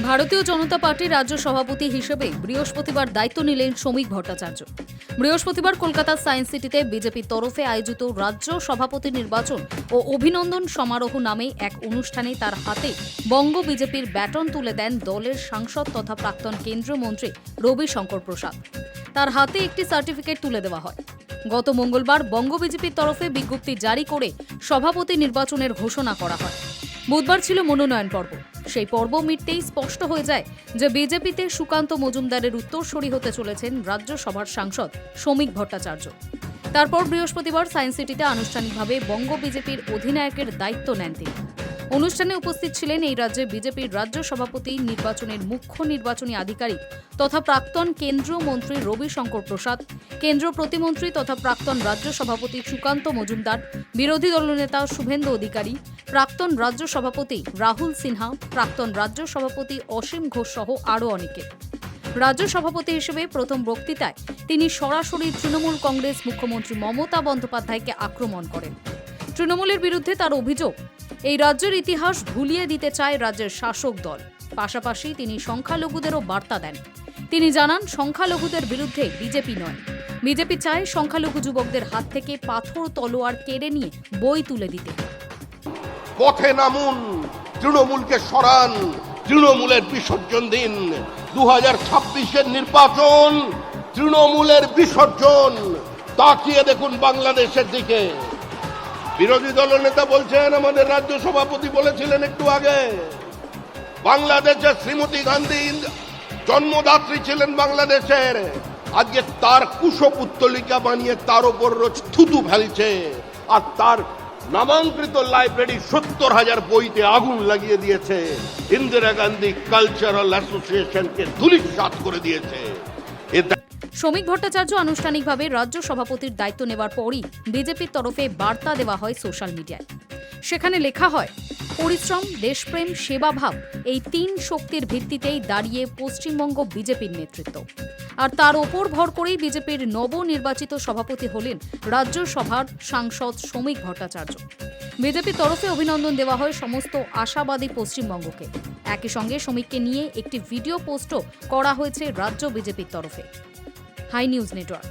ভারতীয় জনতা পার্টির রাজ্য সভাপতি হিসেবে বৃহস্পতিবার দায়িত্ব নিলেন শ্রমিক ভট্টাচার্য। বৃহস্পতিবার কলকাতার সায়েন্স সিটিতে বিজেপির তরফে আয়োজিত রাজ্য সভাপতি নির্বাচন ও অভিনন্দন সমারোহ নামে এক অনুষ্ঠানে তার হাতে বঙ্গ বিজেপির ব্যাটন তুলে দেন দলের সাংসদ তথা প্রাক্তন কেন্দ্রীয় মন্ত্রী রবিশঙ্কর প্রসাদ। তার হাতে একটি সার্টিফিকেট তুলে দেওয়া হয়। গত মঙ্গলবার বঙ্গ বিজেপির তরফে বিজ্ঞপ্তি জারি করে সভাপতি নির্বাচনের ঘোষণা করা হয়। বুধবার ছিল মনোনয়ন পর্ব। সেই পর্ব মিটতেই স্পষ্ট হয়ে যায় যে বিজেপিতে সুকান্ত মজুমদারের উত্তরসূরি হতে চলেছেন রাজ্যসভার সাংসদ শ্রমিক ভট্টাচার্য। তারপর বৃহস্পতিবার সায়েন্স সিটিতে আনুষ্ঠানিকভাবে বঙ্গ বিজেপির অধিনায়কের দায়িত্ব নেন তিনি। অনুষ্ঠানে উপস্থিত ছিলেন এই রাজ্যে বিজেপির রাজ্য সভাপতি নির্বাচনের মুখ্য নির্বাচনী আধিকারিক তথা প্রাক্তন কেন্দ্রীয় মন্ত্রী রবিশঙ্কর প্রসাদ, কেন্দ্রীয় প্রতিমন্ত্রী তথা প্রাক্তন রাজ্য সভাপতি সুকান্ত মজুমদার, বিরোধী দলনেতা শুভেন্দু অধিকারী, প্রাক্তন রাজ্য সভাপতি রাহুল সিনহা, প্রাক্তন রাজ্য সভাপতি অসীম ঘোষ সহ আরও অনেকে। রাজ্য সভাপতি হিসেবে প্রথম বক্তৃতায় তিনি সরাসরি তৃণমূল কংগ্রেস মুখ্যমন্ত্রী মমতা বন্দ্যোপাধ্যায়কে আক্রমণ করেন। তৃণমূলের বিরুদ্ধে তার অভিযোগ, এই রাজ্যের ইতিহাস ভুলিয়ে দিতে চায় রাজ্যের শাসক দল। পাশাপাশি তিনি সংখ্যালঘুদেরও বার্তা দেন। তিনি জানান, সংখ্যালঘুদের বিরুদ্ধে বিজেপি নয়, বিজেপি চায় সংখ্যালঘু যুবকদের হাত থেকে পাথর তলোয়ার কেড়ে নিয়ে বই তুলে দিতে। পথে নামুন, তৃণমূলকে সরান, তৃণমূলের বিসর্জন দিন। 2026-এর নির্বাচন তৃণমূলের বিসর্জন। তাকিয়ে দেখুন বাংলাদেশের দিকে। বিরোধী দলনেতা বলছেন, আমাদের রাজ্য সভাপতি বলেছিলেন একটু আগে, বাংলাদেশের শ্রীমতী গান্ধী জন্মদাত্রী ছিলেন বাংলাদেশের। আজকে তার কুশপুত্তলিকা বানিয়ে তার উপর রোজ থুতু ফেলছে, আর তার নামাঙ্কিত লাইব্রেরি 70,000 বইতে আগুন লাগিয়ে দিয়েছে। ইন্দিরা গান্ধী কালচারাল অ্যাসোসিয়েশনকে ধূলিসাৎ করে দিয়েছে। শ্রমিক ভট্টাচার্য আনুষ্ঠানিকভাবে রাজ্য সভাপতির দায়িত্ব নেওয়ার পরই বিজেপির তরফে বার্তা দেওয়া হয় সোশ্যাল মিডিয়ায়। সেখানে লেখা হয়, পরিশ্রম, দেশপ্রেম, সেবাভাব এই 3 শক্তির ভিত্তিতেই দাঁড়িয়ে পশ্চিমবঙ্গ বিজেপির নেতৃত্ব। আর তার ওপর ভর করেই বিজেপির নবনির্বাচিত সভাপতি হলেন রাজ্যসভার সাংসদ শ্রমিক ভট্টাচার্য। বিজেপির তরফে অভিনন্দন দেওয়া হয় সমস্ত আশাবাদী পশ্চিমবঙ্গকে। একই সঙ্গে শ্রমিককে নিয়ে একটি ভিডিও পোস্টও করা হয়েছে রাজ্য বিজেপির তরফে। Hi news network.